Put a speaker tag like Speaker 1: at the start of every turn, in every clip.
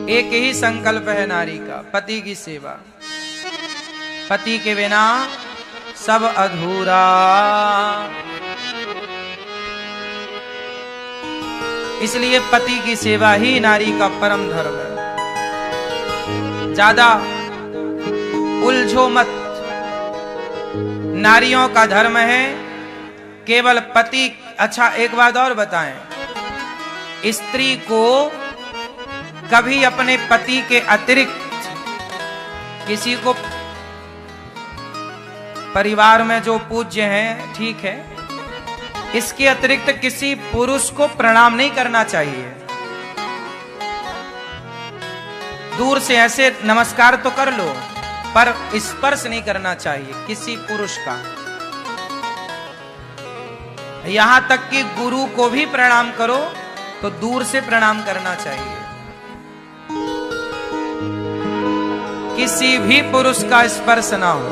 Speaker 1: एक ही संकल्प है नारी का, पति की सेवा। पति के बिना सब अधूरा। इसलिए पति की सेवा ही नारी का परम धर्म है। ज्यादा उलझो मत। नारियों का धर्म है केवल पति। अच्छा, एक बात और बताएं, स्त्री को कभी अपने पति के अतिरिक्त किसी को, परिवार में जो पूज्य हैं ठीक है, इसके अतिरिक्त किसी पुरुष को प्रणाम नहीं करना चाहिए। दूर से ऐसे नमस्कार तो कर लो, पर स्पर्श नहीं करना चाहिए किसी पुरुष का। यहां तक कि गुरु को भी प्रणाम करो तो दूर से प्रणाम करना चाहिए। किसी भी पुरुष का स्पर्श ना हो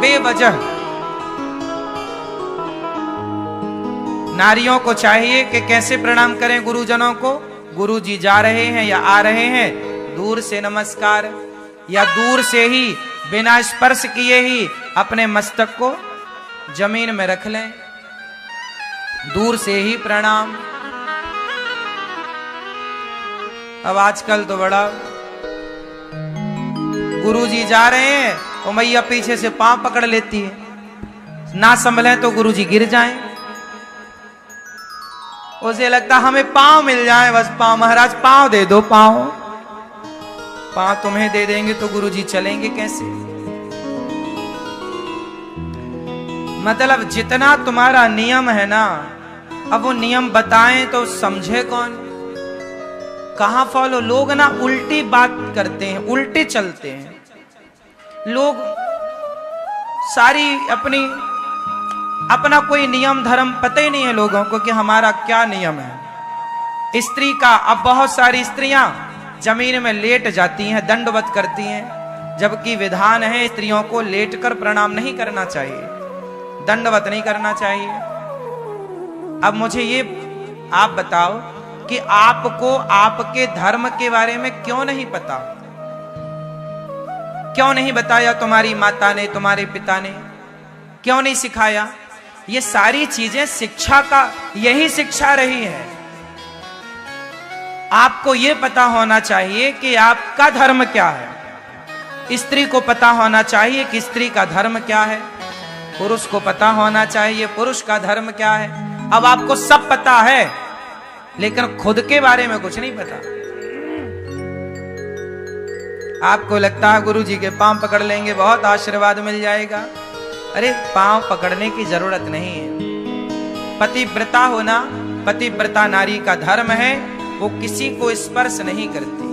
Speaker 1: बेवजह। नारियों को चाहिए कि कैसे प्रणाम करें गुरुजनों को। गुरु जी जा रहे हैं या आ रहे हैं, दूर से नमस्कार, या दूर से ही बिना स्पर्श किए ही अपने मस्तक को जमीन में रख लें, दूर से ही प्रणाम। अब आजकल तो बड़ा, गुरुजी जा रहे हैं और मैया पीछे से पांव पकड़ लेती है, ना संभले तो गुरुजी गिर जाएं। उसे लगता हमें पांव मिल जाए, बस पांव, महाराज पांव दे दो, पांव तुम्हें दे देंगे तो गुरुजी चलेंगे कैसे। मतलब जितना तुम्हारा नियम है ना, अब वो नियम बताएं तो समझे कौन, कहां फॉलो। लोग ना उल्टी बात करते हैं, उल्टे चलते हैं लोग। सारी अपना कोई नियम धर्म पता ही नहीं है लोगों को कि हमारा क्या नियम है। स्त्री का, अब बहुत सारी स्त्रियां जमीन में लेट जाती हैं, दंडवत करती हैं, जबकि विधान है स्त्रियों को लेटकर प्रणाम नहीं करना चाहिए, दंडवत नहीं करना चाहिए। अब मुझे ये आप बताओ कि आपको आपके धर्म के बारे में क्यों नहीं पता? क्यों नहीं बताया तुम्हारी माता ने, तुम्हारे पिता ने? क्यों नहीं सिखाया? ये सारी चीजें शिक्षा का, यही शिक्षा रही है। आपको ये पता होना चाहिए कि आपका धर्म क्या है। स्त्री को पता होना चाहिए कि स्त्री का धर्म क्या है। पुरुष को पता होना चाहिए पुरुष का धर्म क्या है। अब आपको सब पता है लेकिन खुद के बारे में कुछ नहीं पता। आपको लगता है गुरुजी के पांव पकड़ लेंगे बहुत आशीर्वाद मिल जाएगा। अरे पांव पकड़ने की जरूरत नहीं है। पतिव्रता होना, पतिव्रता नारी का धर्म है, वो किसी को स्पर्श नहीं करती,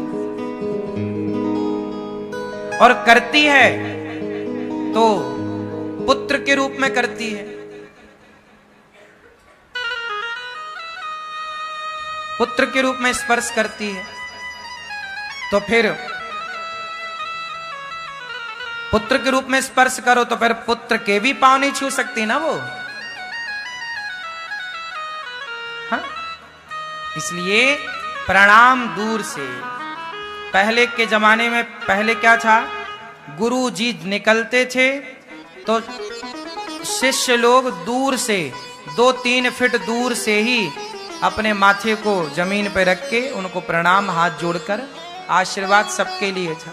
Speaker 1: और करती है तो पुत्र के रूप में करती है। पुत्र के रूप में स्पर्श करती है, तो फिर पुत्र के रूप में स्पर्श करो तो फिर पुत्र के भी पांव नहीं छू सकती ना वो। हाँ? इसलिए प्रणाम दूर से। पहले के जमाने में, पहले क्या था, गुरु जी निकलते थे तो शिष्य लोग दूर से 2-3 फीट दूर से ही अपने माथे को जमीन पर रख के उनको प्रणाम हाथ जोड़कर आशीर्वाद सबके लिए था।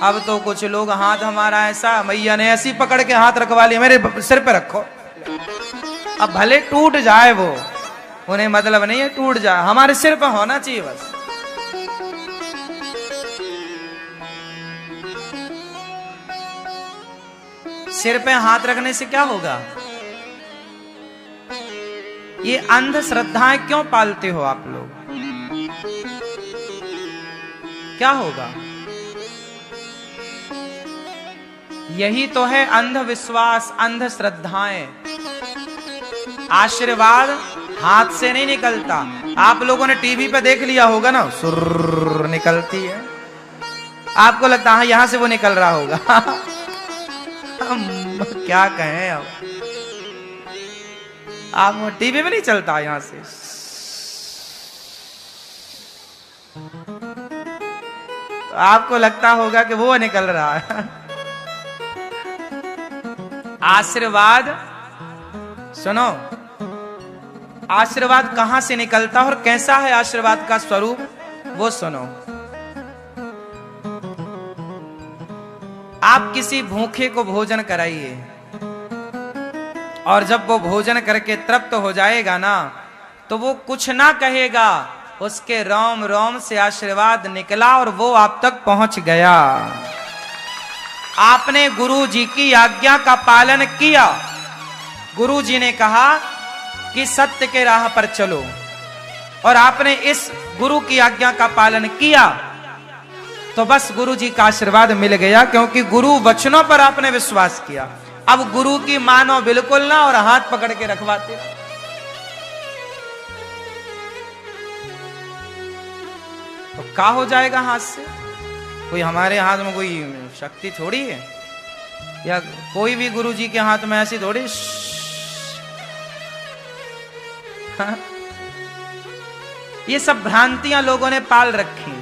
Speaker 1: अब तो कुछ लोग हाथ हमारा ऐसा, मैया ने ऐसी पकड़ के हाथ रखवा लिया, मेरे सिर पे रखो। अब भले टूट जाए वो, उन्हें मतलब नहीं है टूट जाए, हमारे सिर पे होना चाहिए बस। सिर पे हाथ रखने से क्या होगा? ये अंधश्रद्धाएं क्यों पालते हो आप लोग? क्या होगा? यही तो है अंधविश्वास, अंधश्रद्धाएं। आशीर्वाद हाथ से नहीं निकलता। आप लोगों ने टीवी पे देख लिया होगा ना, सुर निकलती है। आपको लगता है यहां से वो निकल रहा होगा। क्या कहें अब, आप टीवी में नहीं चलता यहां से। तो आपको लगता होगा कि वो निकल रहा है। आशीर्वाद सुनो, आशीर्वाद कहां से निकलता है और कैसा है आशीर्वाद का स्वरूप, वो सुनो। आप किसी भूखे को भोजन कराइए और जब वो भोजन करके तृप्त हो जाएगा ना, तो वो कुछ ना कहेगा, उसके रोम रोम से आशीर्वाद निकला और वो आप तक पहुंच गया। आपने गुरु जी की आज्ञा का पालन किया। गुरु जी ने कहा कि सत्य के राह पर चलो, और आपने इस गुरु की आज्ञा का पालन किया, तो बस गुरु जी का आशीर्वाद मिल गया, क्योंकि गुरु वचनों पर आपने विश्वास किया। अब गुरु की मानो बिल्कुल ना, और हाथ पकड़ के रखवाते। तो क्या हो जाएगा हाथ से? कोई हमारे हाथ में कोई शक्ति थोड़ी है, या कोई भी गुरु जी के हाथ में ऐसी थोड़ी। हाँ? ये सब भ्रांतियां लोगों ने पाल रखी।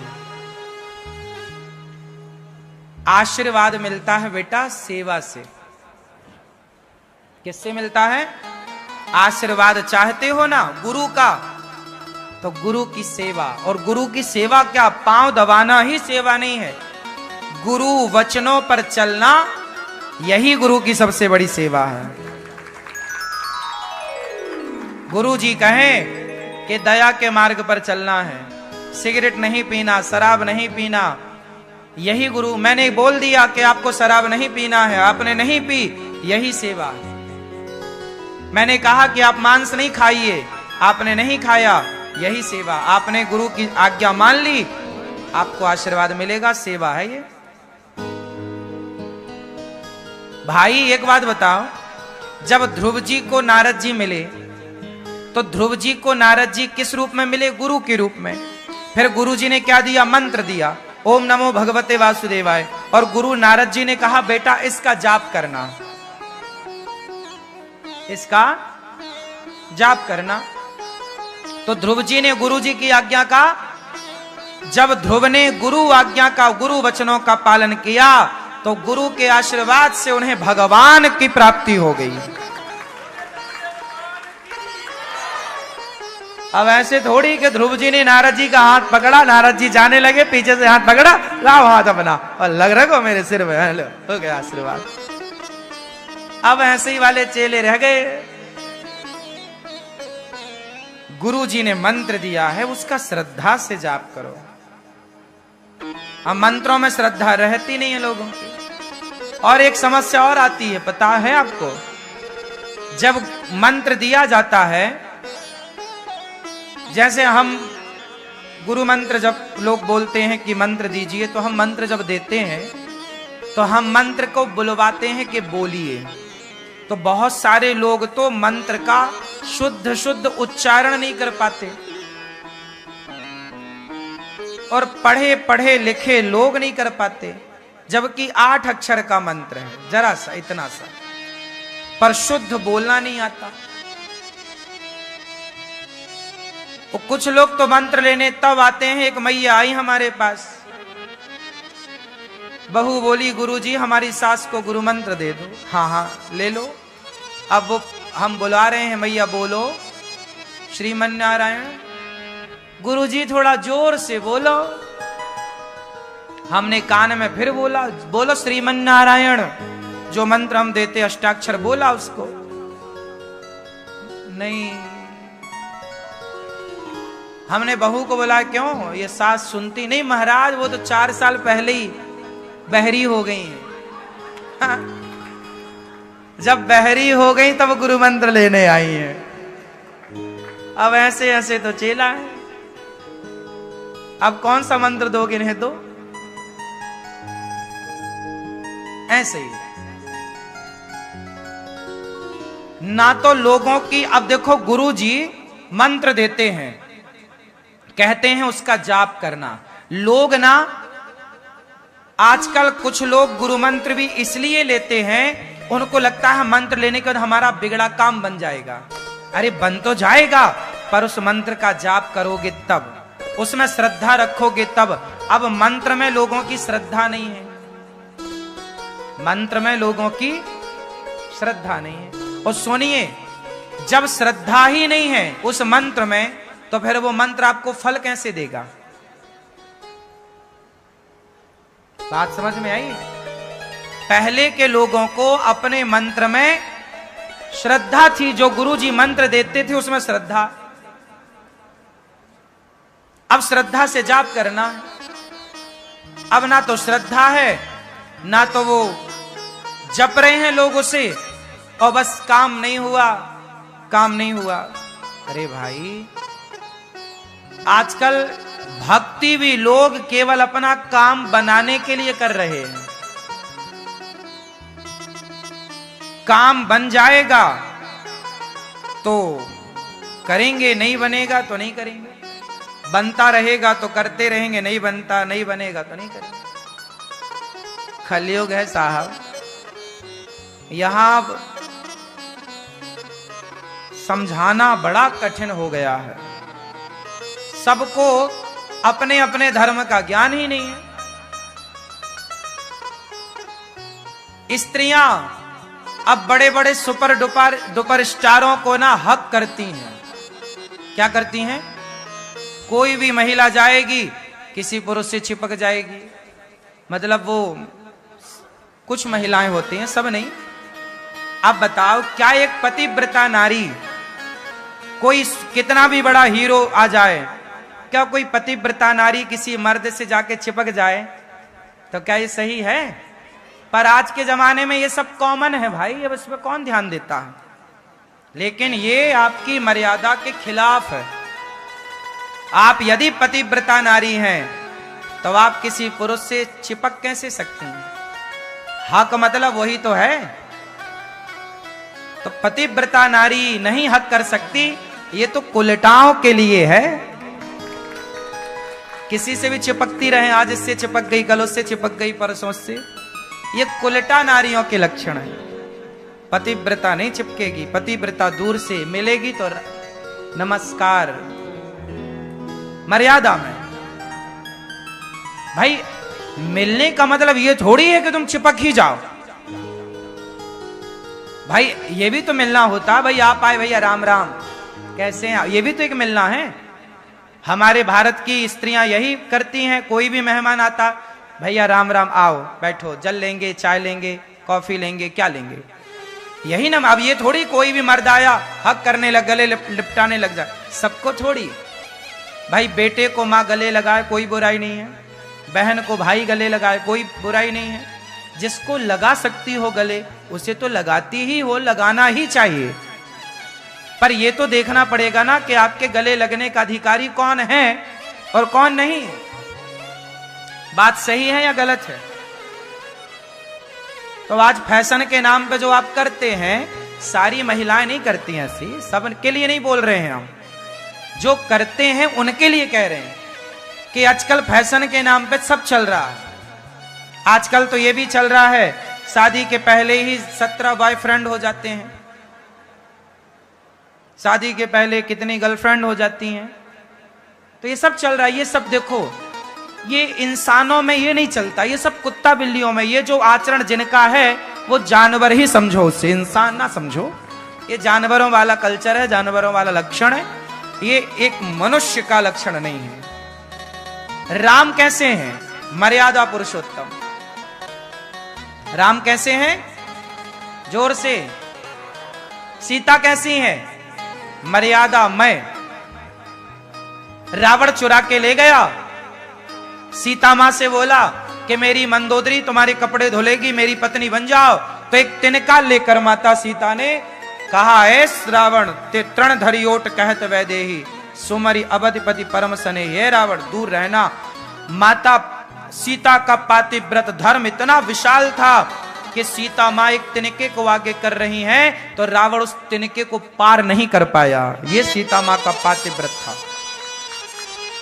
Speaker 1: आशीर्वाद मिलता है बेटा सेवा से। किससे मिलता है? आशीर्वाद चाहते हो ना गुरु का, तो गुरु की सेवा। और गुरु की सेवा क्या, पांव दबाना ही सेवा नहीं है। गुरु वचनों पर चलना, यही गुरु की सबसे बड़ी सेवा है। गुरु जी कहें कि दया के मार्ग पर चलना है, सिगरेट नहीं पीना, शराब नहीं पीना, यही गुरु। मैंने बोल दिया कि आपको शराब नहीं पीना है, आपने नहीं पी, यही सेवा है। मैंने कहा कि आप मांस नहीं खाइए, आपने नहीं खाया, यही सेवा। आपने गुरु की आज्ञा मान ली, आपको आशीर्वाद मिलेगा, सेवा है ये। भाई एक बात बताओ, जब ध्रुव जी को नारद जी मिले, तो ध्रुव जी को नारद जी किस रूप में मिले? गुरु के रूप में। फिर गुरु जी ने क्या दिया? मंत्र दिया, ओम नमो भगवते वासुदेवाय। और गुरु नारद जी ने कहा बेटा इसका जाप करना, इसका जाप करना। तो ध्रुव जी ने गुरु जी की आज्ञा का, जब ध्रुव ने गुरु आज्ञा का, गुरु वचनों का पालन किया, तो गुरु के आशीर्वाद से उन्हें भगवान की प्राप्ति हो गई। अब ऐसे थोड़ी कि ध्रुव जी ने नारद जी का हाथ पकड़ा, नारद जी जाने लगे, पीछे से हाथ पकड़ा, लाओ हाथ अपना और लग रखो मेरे सिर में, हेलो हो गया आशीर्वाद। अब ऐसे ही वाले चेले रह गए। गुरु जी ने मंत्र दिया है, उसका श्रद्धा से जाप करो। अब मंत्रों में श्रद्धा रहती नहीं है लोगों की। और एक समस्या और आती है, पता है आपको? जब मंत्र दिया जाता है, जैसे हम गुरु मंत्र जब लोग बोलते हैं कि मंत्र दीजिए, तो हम मंत्र जब देते हैं तो हम मंत्र को बुलवाते हैं कि बोलिए। तो बहुत सारे लोग तो मंत्र का शुद्ध शुद्ध उच्चारण नहीं कर पाते, और पढ़े पढ़े लिखे लोग नहीं कर पाते, जबकि 8 अक्षर का मंत्र है, जरा सा इतना सा, पर शुद्ध बोलना नहीं आता। और कुछ लोग तो मंत्र लेने तब आते हैं, एक मैया आई हमारे पास, बहू बोली गुरुजी हमारी सास को गुरु मंत्र दे दो। हाँ हाँ ले लो। अब वो हम बुला रहे हैं, मैया बोलो श्रीमन नारायण। गुरुजी थोड़ा जोर से बोलो। हमने कान में फिर बोला, बोलो श्रीमन नारायण, जो मंत्र हम देते अष्टाक्षर, बोला उसको नहीं। हमने बहू को बोला क्यों, ये सास सुनती नहीं। महाराज वो तो 4 साल पहले ही बहरी हो गई है। जब बहरी हो गई तब गुरु मंत्र लेने आई है। अब ऐसे ऐसे तो चेला है। अब कौन सा मंत्र दोगे, इन्हें दो। ऐसे ही ना तो लोगों की, अब देखो गुरु जी मंत्र देते हैं, कहते हैं उसका जाप करना। लोग ना आजकल कुछ लोग गुरु मंत्र भी इसलिए लेते हैं, उनको लगता है मंत्र लेने के बाद हमारा बिगड़ा काम बन जाएगा। अरे बन तो जाएगा, पर उस मंत्र का जाप करोगे तब, उसमें श्रद्धा रखोगे तब, अब मंत्र में लोगों की श्रद्धा नहीं है, मंत्र में लोगों की श्रद्धा नहीं है। और सुनिए, जब श्रद्धा ही नहीं है उस मंत्र में, तो फिर वो मंत्र आपको फल कैसे देगा? बात समझ में आई? पहले के लोगों को अपने मंत्र में श्रद्धा थी, जो गुरुजी मंत्र देते थे उसमें श्रद्धा। अब श्रद्धा से जाप करना है, अब ना तो श्रद्धा है ना तो वो जप रहे हैं लोग उसे, और बस काम नहीं हुआ, काम नहीं हुआ। अरे भाई, आजकल भक्ति भी लोग केवल अपना काम बनाने के लिए कर रहे हैं। काम बन जाएगा तो करेंगे, नहीं बनेगा तो नहीं करेंगे, बनता रहेगा तो करते रहेंगे, नहीं बनता, नहीं बनेगा तो नहीं करेंगे। कलयुग है साहब, यहां समझाना बड़ा कठिन हो गया है। सबको अपने अपने धर्म का ज्ञान ही नहीं है। स्त्रियां अब बड़े बड़े सुपर डुपर स्टारों को ना हक करती हैं। क्या करती हैं? कोई भी महिला जाएगी किसी पुरुष से चिपक जाएगी। मतलब वो कुछ महिलाएं होती हैं, सब नहीं। अब बताओ, क्या एक पतिव्रता नारी, कोई कितना भी बड़ा हीरो आ जाए, क्या कोई पतिव्रता नारी किसी मर्द से जाके चिपक जाए? तो क्या ये सही है? पर आज के जमाने में ये सब कॉमन है भाई, अब इस पर कौन ध्यान देता है? लेकिन ये आपकी मर्यादा के खिलाफ है। आप यदि पतिव्रता नारी हैं तो आप किसी पुरुष से चिपक कैसे सकती हैं? हक मतलब वही तो है। तो पतिव्रता नारी नहीं हक कर सकती, ये तो कुलटाओं के लिए है। किसी से भी चिपकती रहे, आज इससे चिपक गई, कल उससे चिपक गई, परसों से। ये कुलटा नारियों के लक्षण है। पतिव्रता नहीं चिपकेगी, पतिव्रता दूर से मिलेगी तो नमस्कार, मर्यादा में। भाई, मिलने का मतलब ये थोड़ी है कि तुम चिपक ही जाओ। भाई ये भी तो मिलना होता। भाई आप आए, भैया राम राम, कैसे हैं? ये भी तो एक मिलना है। हमारे भारत की स्त्रियां यही करती हैं। कोई भी मेहमान आता, भैया राम राम, आओ बैठो, जल लेंगे, चाय लेंगे, कॉफी लेंगे, क्या लेंगे, यही ना। अब ये थोड़ी कोई भी मर्द आया हक करने लग, गले लिपटाने लग जाए, सबको थोड़ी। भाई बेटे को माँ गले लगाए कोई बुराई नहीं है, बहन को भाई गले लगाए कोई बुराई नहीं है। जिसको लगा सकती हो गले उसे तो लगाती ही हो, लगाना ही चाहिए। पर यह तो देखना पड़ेगा ना कि आपके गले लगने का अधिकारी कौन है और कौन नहीं। बात सही है या गलत है? तो आज फैशन के नाम पे जो आप करते हैं, सारी महिलाएं नहीं करती हैं ऐसी, सब के लिए नहीं बोल रहे हैं हम। जो करते हैं उनके लिए कह रहे हैं कि आजकल फैशन के नाम पे सब चल रहा है। आजकल तो ये भी चल रहा है, शादी के पहले ही 17 बॉयफ्रेंड हो जाते हैं, शादी के पहले कितनी गर्लफ्रेंड हो जाती हैं। तो ये सब चल रहा है। ये सब देखो, ये इंसानों में ये नहीं चलता, ये सब कुत्ता बिल्लियों में। ये जो आचरण जिनका है वो जानवर ही समझो, उसे इंसान ना समझो। ये जानवरों वाला कल्चर है, जानवरों वाला लक्षण है, ये एक मनुष्य का लक्षण नहीं है। राम कैसे हैं? मर्यादा पुरुषोत्तम। राम कैसे हैं? जोर से। सीता कैसी है? मर्यादा में। रावण चुरा के ले गया, सीता मां से बोला कि मेरी मंदोदरी तुम्हारे कपड़े धुलेगी, मेरी पत्नी बन जाओ। तो एक तिनका लेकर माता सीता ने कहा, है रावण ते तृण धरियोट कहत वैदेही सुमरी अवधिपति परम सने। ये रावण दूर रहना। माता सीता का पातिव्रत धर्म इतना विशाल था कि सीता मां एक तिनके को आगे कर रही हैं तो रावण उस तिनके को पार नहीं कर पाया। ये सीता मां का पातिव्रत था।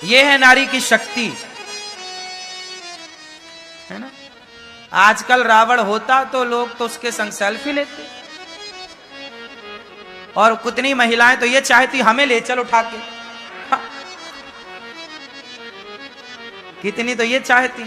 Speaker 1: ये है नारी की शक्ति, है ना। आजकल रावण होता तो लोग तो उसके संग सेल्फी लेते, और कितनी महिलाएं तो ये चाहती हमें ले चल उठा के। कितनी तो ये चाहती।